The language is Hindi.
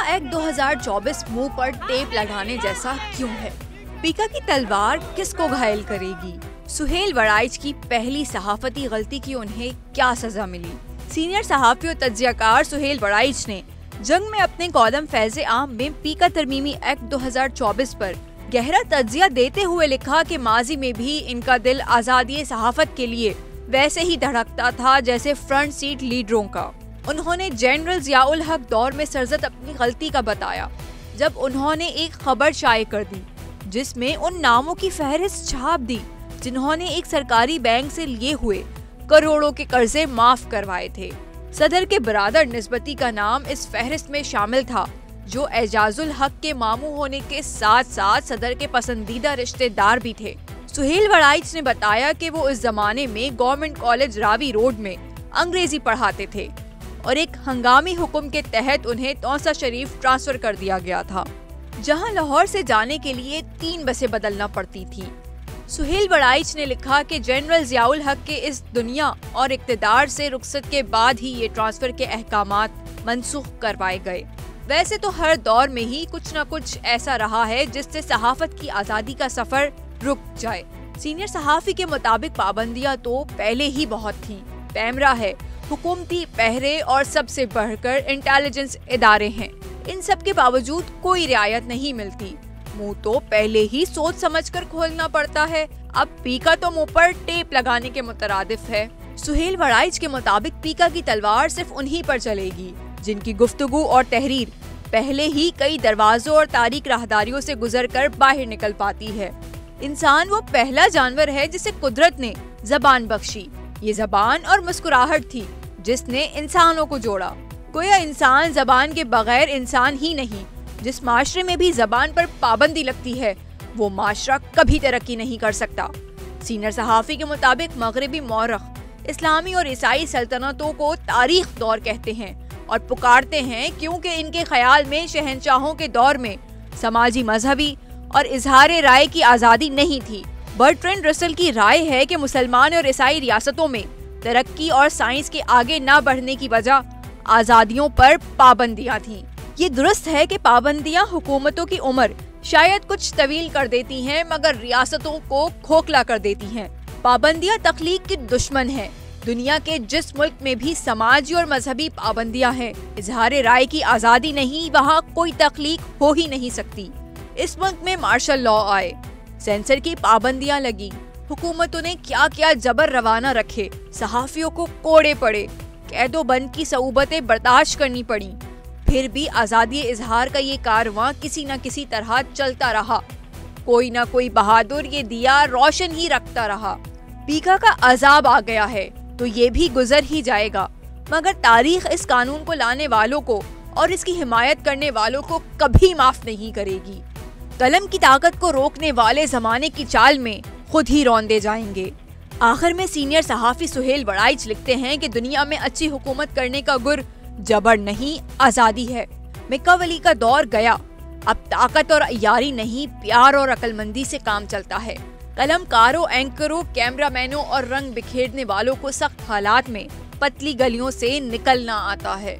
एक्ट 2024 मुंह पर टेप लगाने जैसा क्यों है? पीका की तलवार किसको घायल करेगी? सुहेल वड़ाइच की पहली सहाफती गलती की उन्हें क्या सजा मिली? सीनियर सहाफी और तज्जियाकार सुहेल वड़ाइच ने जंग में अपने कॉलम फैज़े आम में पीका तरमीमी एक्ट 2024 पर गहरा तज्जिया देते हुए लिखा कि माजी में भी इनका दिल आज़ादी सहाफत के लिए वैसे ही धड़कता था जैसे फ्रंट सीट लीडरों का। उन्होंने जनरल ज़ियाउल हक दौर में सरजद अपनी गलती का बताया जब उन्होंने एक खबर शाये कर दी जिसमें उन नामों की फहरिस्त छाप दी जिन्होंने एक सरकारी बैंक से लिए हुए करोड़ों के कर्जे माफ करवाए थे। सदर के बरादर निस्बती का नाम इस फहरिस्त में शामिल था, जो एजाजुल हक के मामू होने के साथ साथ सदर के पसंदीदा रिश्तेदार भी थे। सुहेल वड़ाइच ने बताया कि वो इस जमाने में गवर्नमेंट कॉलेज रावी रोड में अंग्रेजी पढ़ाते थे और एक हंगामी हुक्म के तहत उन्हें तौसा शरीफ ट्रांसफर कर दिया गया था, जहां लाहौर से जाने के लिए 3 बसें बदलना पड़ती थी। सुहेल वड़ाइच ने लिखा कि जनरल ज़ियाउल हक के इस दुनिया और इक़्तिदार से रुखसत के बाद ही ये ट्रांसफर के अहकामात मनसूख करवाए गए। वैसे तो हर दौर में ही कुछ न कुछ ऐसा रहा है जिससे सहाफत की आज़ादी का सफर रुक जाए। सीनियर सहाफी के मुताबिक पाबंदियां तो पहले ही बहुत थीं। पैमरा है, हुकूमती पहरे और सबसे बढ़कर इंटेलिजेंस इदारे हैं। इन सब के बावजूद कोई रियायत नहीं मिलती। मुंह तो पहले ही सोच समझकर खोलना पड़ता है। अब पीका तो मुंह पर टेप लगाने के मुतरादिफ है। सुहेल वड़ाइच के मुताबिक पीका की तलवार सिर्फ उन्हीं पर चलेगी जिनकी गुफ्तगू और तहरीर पहले ही कई दरवाजों और तारीक राहदारियों से गुजरकर बाहर निकल पाती है। इंसान वो पहला जानवर है जिसे कुदरत ने जबान बख्शी। ये जबान और मुस्कुराहट थी जिसने इंसानों को जोड़ा। गोया इंसान जबान के बगैर इंसान ही नहीं। जिस माशरे में भी जबान पर पाबंदी लगती है वो माशरा कभी तरक्की नहीं कर सकता। सीनियर सहाफी के मुताबिक मगरबी मौरख इस्लामी और ईसाई सल्तनतों को तारीख दौर कहते हैं और पुकारते हैं क्योंकि इनके ख्याल में शहंशाहों के दौर में समाजी, मजहबी और इजहार राय की आज़ादी नहीं थी। बर्ट्रैंड रसल की राय है कि मुसलमान और ईसाई रियासतों में तरक्की और साइंस के आगे न बढ़ने की वजह आज़ादियों पर पाबंदियां थीं। ये दुरुस्त है कि पाबंदियां हुकूमतों की उम्र शायद कुछ तवील कर देती हैं मगर रियासतों को खोखला कर देती हैं। पाबंदियां तख्लीक की दुश्मन है। दुनिया के जिस मुल्क में भी समाजी और मजहबी पाबंदियां हैं, इजहार राय की आज़ादी नहीं, वहाँ कोई तख्लीक हो ही नहीं सकती। इस मुल्क में मार्शल लॉ आए, सेंसर की पाबंदियां लगी, हुकूमतों ने क्या क्या जबर रवाना रखे, सहाफियों को कोड़े पड़े, कैदो बंद की सऊबतें बर्दाश्त करनी पड़ी, फिर भी आज़ादी इजहार का ये कारवां किसी न किसी तरह चलता रहा। कोई ना कोई बहादुर ये दिया रोशन ही रखता रहा। पीका का अजाब आ गया है तो ये भी गुजर ही जाएगा, मगर तारीख इस कानून को लाने वालों को और इसकी हिमायत करने वालों को कभी माफ नहीं करेगी। कलम की ताकत को रोकने वाले जमाने की चाल में खुद ही रौंदे जाएंगे। आखिर में सीनियर सहाफी सुहेल वड़ाइच लिखते हैं कि दुनिया में अच्छी हुकूमत करने का गुर जबर नहीं, आज़ादी है। मिकावली का दौर गया, अब ताकत और अय्यारी नहीं, प्यार और अक्लमंदी से काम चलता है। कलमकारों, एंकरों, कैमरामैनों और रंग बिखेरने वालों को सख्त हालात में पतली गलियों से निकलना आता है।